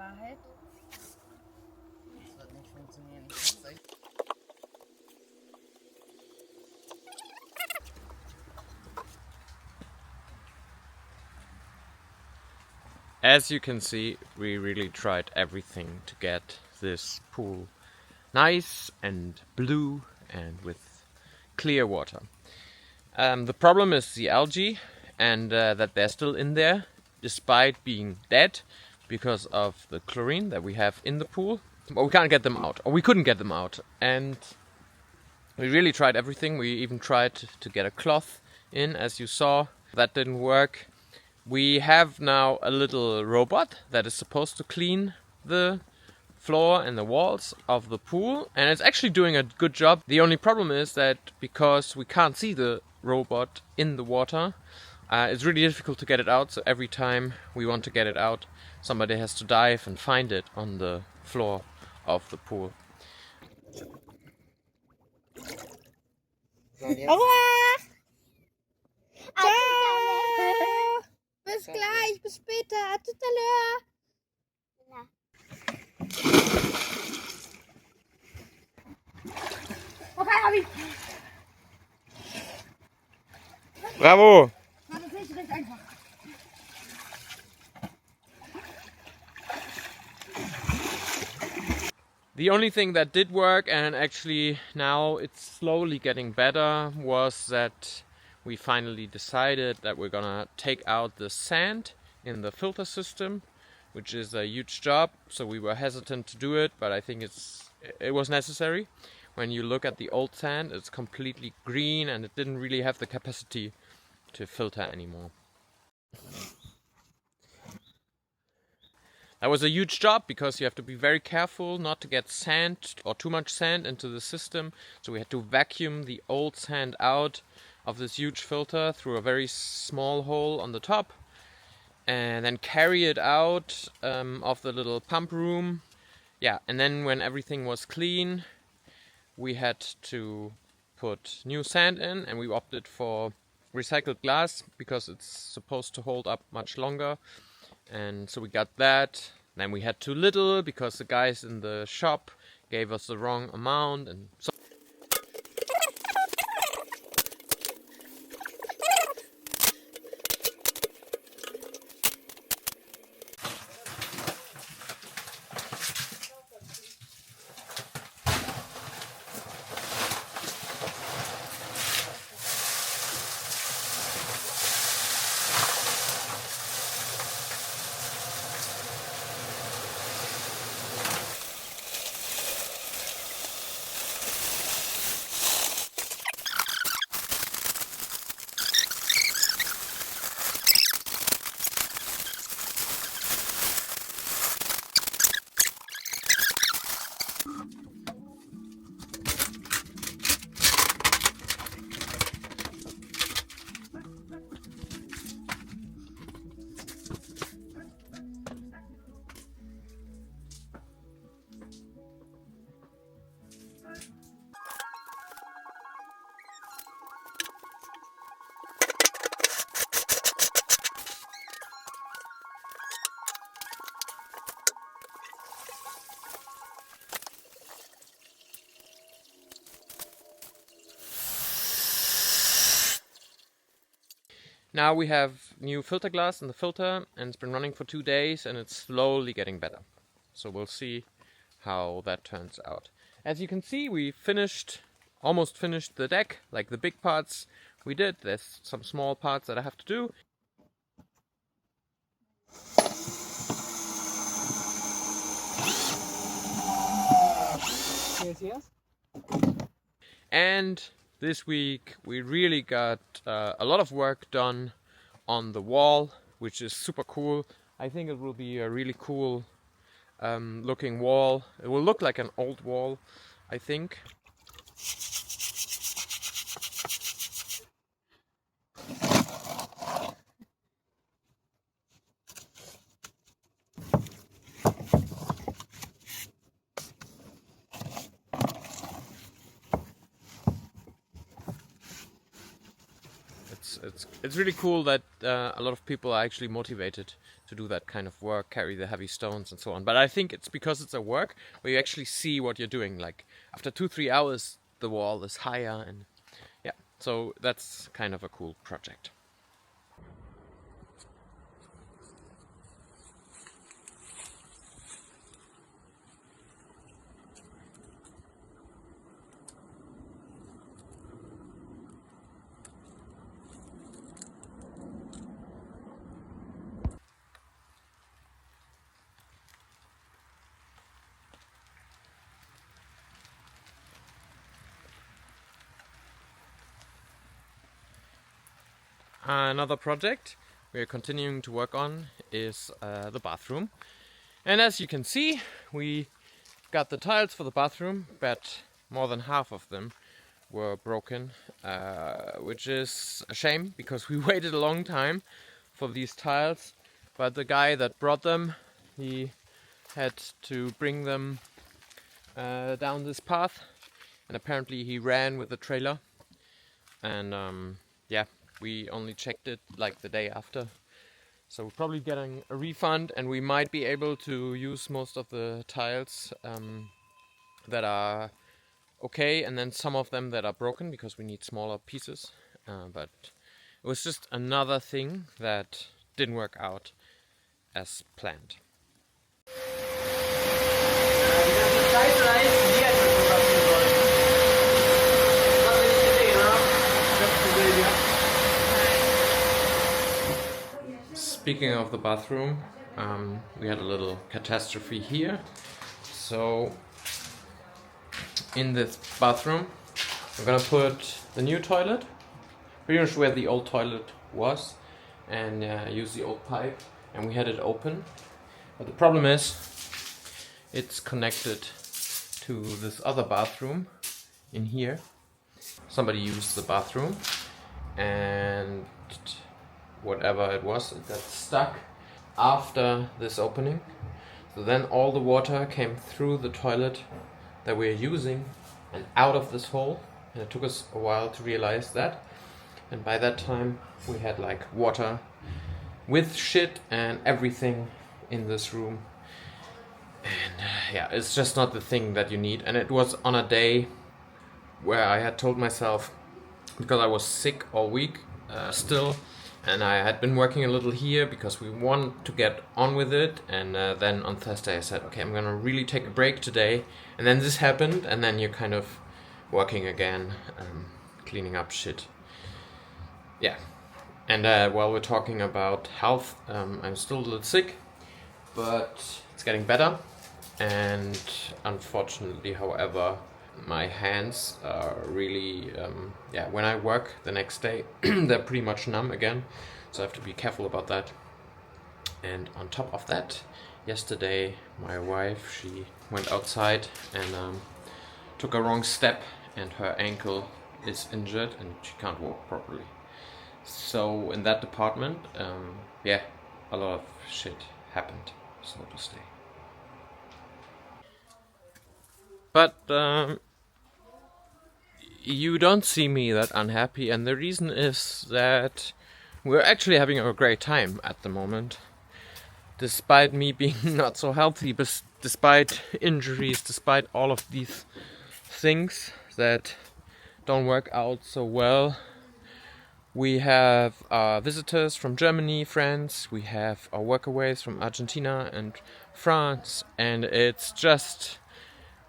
Wahrheit. Das wird nicht funktionieren. As you can see, we really tried everything to get this pool nice and blue and with clear water. The problem is the algae, and that they're still in there despite being dead because of the chlorine that we have in the pool. But we can't get them out, or we couldn't get them out. And we really tried everything. We even tried to get a cloth in, as you saw. That didn't work. We have now a little robot that is supposed to clean the floor and the walls of the pool, and it's actually doing a good job. The only problem is that because we can't see the robot in the water, it's really difficult to get it out. So every time we want to get it out, somebody has to dive and find it on the floor of the pool. Aua! Ciao! Bis gleich, bis später. Tout à l'heure. Okay, Abi. Bravo! Das ist nicht recht einfach. The only thing that did work, and actually now it's slowly getting better, was that we finally decided that we're gonna take out the sand in the filter system, which is a huge job. So we were hesitant to do it, but I think it was necessary. When you look at the old sand, it's completely green and it didn't really have the capacity to filter anymore. That was a huge job because you have to be very careful not to get sand or too much sand into the system. So we had to vacuum the old sand out of this huge filter through a very small hole on the top, and then carry it out of the little pump room. Yeah, and then when everything was clean, we had to put new sand in, and we opted for recycled glass because it's supposed to hold up much longer. And so we got that. Then we had too little because the guys in the shop gave us the wrong amount, and so now we have new filter glass in the filter, and it's been running for 2 days, and it's slowly getting better. So we'll see how that turns out. As you can see, we almost finished the deck, like the big parts we did. There's some small parts that I have to do. Yes. And this week we really got a lot of work done on the wall, which is super cool. I think it will be a really cool looking wall. It will look like an old wall, I think. It's really cool that a lot of people are actually motivated to do that kind of work, carry the heavy stones and so on. But I think it's because it's a work where you actually see what you're doing. Like after 2-3 hours, the wall is higher, and yeah, so that's kind of a cool project. Another project we are continuing to work on is the bathroom. And as you can see, we got the tiles for the bathroom, but more than half of them were broken, which is a shame because we waited a long time for these tiles. But the guy that brought them, he had to bring them down this path, and apparently he ran with the trailer. And yeah, we only checked it like the day after, so we're probably getting a refund, and we might be able to use most of the tiles that are okay, and then some of them that are broken because we need smaller pieces. But it was just another thing that didn't work out as planned. Speaking of the bathroom, we had a little catastrophe here. So in this bathroom, I'm gonna put the new toilet, pretty much where the old toilet was, and use the old pipe. And we had it open, but the problem is it's connected to this other bathroom in here. Somebody used the bathroom, and whatever it was, it got stuck after this opening. So then all the water came through the toilet that we're using and out of this hole, and it took us a while to realize that. And by that time we had like water with shit and everything in this room, and yeah, it's just not the thing that you need. And it was on a day where I had told myself, because I was sick all week still, and I had been working a little here because we want to get on with it. And then on Thursday I said, okay, I'm gonna really take a break today. And then this happened, and then you're kind of working again, cleaning up shit. Yeah. And while we're talking about health, I'm still a little sick, but it's getting better. And unfortunately, however, my hands are really, yeah, when I work the next day, they're pretty much numb again. So I have to be careful about that. And on top of that, yesterday my wife, she went outside and took a wrong step, and her ankle is injured and she can't walk properly. So in that department, yeah, a lot of shit happened, so to say. But you don't see me that unhappy, and the reason is that we're actually having a great time at the moment. Despite me being not so healthy, but despite injuries, despite all of these things that don't work out so well. We have visitors from Germany, France, we have our workaways from Argentina and France, and it's just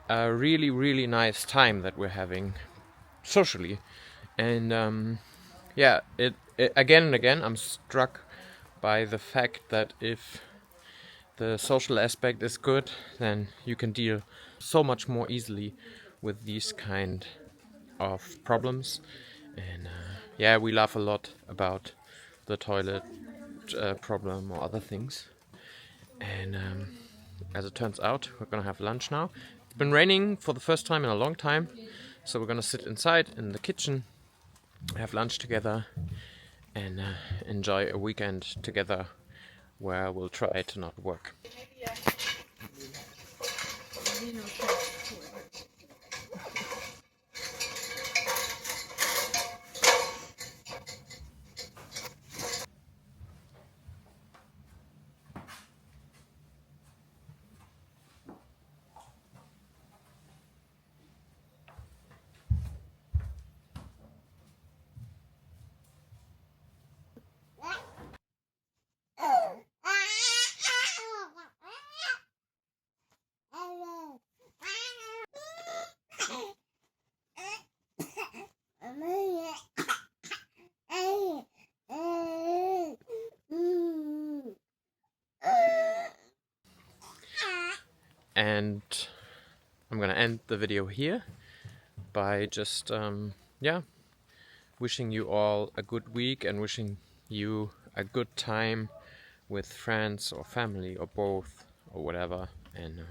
a really, really nice time that we're having socially. And yeah, it again and again I'm struck by the fact that if the social aspect is good, then you can deal so much more easily with these kind of problems. And yeah, we laugh a lot about the toilet problem or other things. And as it turns out, we're gonna have lunch now. It's been raining for the first time in a long time, so we're gonna sit inside in the kitchen, have lunch together, and enjoy a weekend together where we'll try to not work. And I'm gonna end the video here by just wishing you all a good week and wishing you a good time with friends or family or both or whatever, and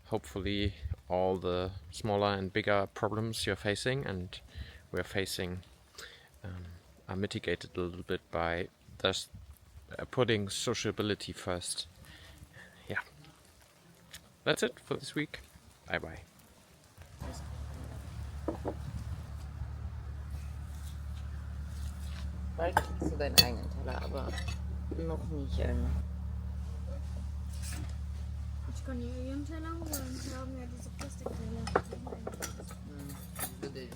hopefully all the smaller and bigger problems you're facing and we're facing are mitigated a little bit by just putting sociability first. Yeah, that's it for this week. Bye bye. Bald kriegst du deinen eigenen Teller, aber noch nicht. Ich kann hier ihren Teller holen. Wir haben ja diese Plastikteller. Ich würde